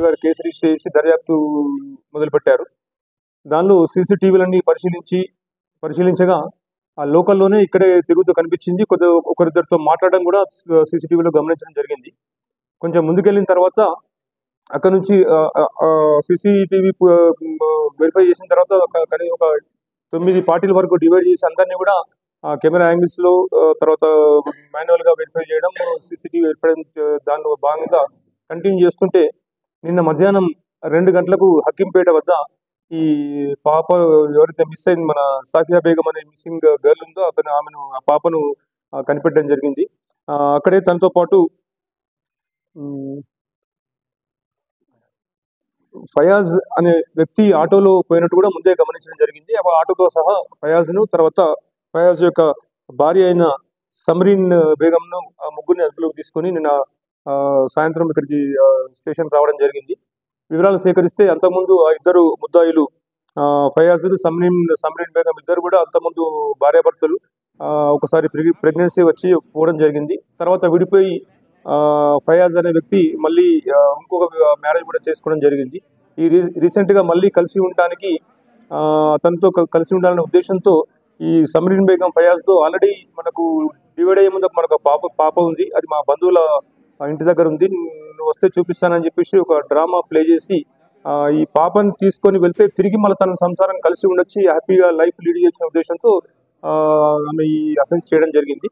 గారు case register చేసి దర్యాప్తు మొదలుపెట్టారు. దానిలో సీసీటీవీలన్నీ పరిశీలించగా ఆ లోకల్లోనే ఇక్కడే తిరుగుతూ కనిపించింది. ఒకరిద్దరితో మాట్లాడడం కూడా సీసీటీవీలో గమనించడం జరిగింది. కొంచెం ముందుకెళ్ళిన తర్వాత అక్కడ నుంచి సీసీటీవీ వెరిఫై చేసిన తర్వాత ఒక 9 పార్టీల వరకు డివైడ్ చేసి అందరినీ కూడా కెమెరా యాంగిల్స్ లో తర్వాత మాన్యువల్ గా వెరిఫై చేయడం, సీసీటీవీ వెరిఫై దానిలో భాగంగా కంటిన్యూ చేస్తుంటే నిన్న మధ్యాహ్నం 2 గంటలకు హక్కింపేట వద్ద ఈ పాప ఎవరైతే మిస్ అయింది, మన సాఫియా బేగం అనే మిస్సింగ్ గర్ల్ ఉందో ఆ పాపను కనిపెట్టడం జరిగింది. అక్కడే తనతో పాటు ఫయాజ్ అనే వ్యక్తి ఆటోలో పోయినట్టు కూడా ముందే గమనించడం జరిగింది. ఆ ఆటోతో సహా ఫయాజ్ను, తర్వాత ఫయాజ్ యొక్క భార్య అయిన సమ్రీన్ బేగంను ముగ్గురిని అదుపులోకి తీసుకొని నిన్న సాయంత్రం ఇక్కడికి స్టేషన్ రావడం జరిగింది. వివరాలు సేకరిస్తే అంతకుముందు ఆ ఇద్దరు ముద్దాయిలు ఫయాజ్ సమ్రీన్ బేగం ఇద్దరు కూడా అంతకుముందు భార్యాభర్తలు ఒకసారి ప్రెగ్నెన్సీ వచ్చి పోవడం జరిగింది. తర్వాత విడిపోయి ఫయాజ్ అనే వ్యక్తి మళ్ళీ ఇంకొక మ్యారేజ్ కూడా చేసుకోవడం జరిగింది. ఈ రీసెంట్ గా మళ్ళీ కలిసి ఉండడానికి అతనితో కలిసి ఉండాలనే ఉద్దేశంతో ఈ సమ్రీన్ బేగం ఫయాజ్ తో ఆల్రెడీ మనకు డివైడ్ అయ్యే ముందు మనకు పాప ఉంది, అది మా బంధువుల ఇంటి దగ్గర ఉంది, నువ్వు వస్తే చూపిస్తానని చెప్పేసి ఒక డ్రామా ప్లే చేసి ఈ పాపని తీసుకొని వెళ్తే తిరిగి మళ్ళీ తన సంసారం కలిసి ఉండొచ్చి హ్యాపీగా లైఫ్ లీడ్ చేసిన ఉద్దేశంతో ఆమె ఈ అఫెన్స్ చేయడం జరిగింది.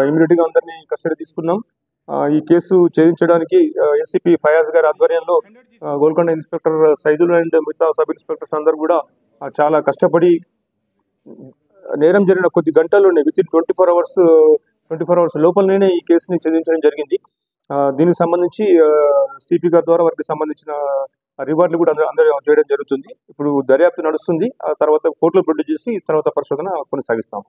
ఇమీడియట్ గా అందరినీ కస్టడీ తీసుకున్నాం. ఈ కేసు ఛేదించడానికి ఎస్సీపీ ఫయాజ్ గారి ఆధ్వర్యంలో గోల్కొండ ఇన్స్పెక్టర్ సైదుల్ అండ్ మిగతా సబ్ ఇన్స్పెక్టర్స్ అందరూ కూడా చాలా కష్టపడి నేరం జరిగిన కొద్ది గంటల్లోనే విత్ ఇన్ 24 అవర్స్ లోపలనే ఈ కేసుని ఛేదించడం జరిగింది. దీనికి సంబంధించి సిపి గారి ద్వారా వారికి సంబంధించిన రివార్డులు కూడా అందరూ చేయడం జరుగుతుంది. ఇప్పుడు దర్యాప్తు నడుస్తుంది. ఆ తర్వాత కోర్టులో ప్రొడ్యూస్ చేసి తర్వాత పరిశోధన కొనసాగిస్తాం.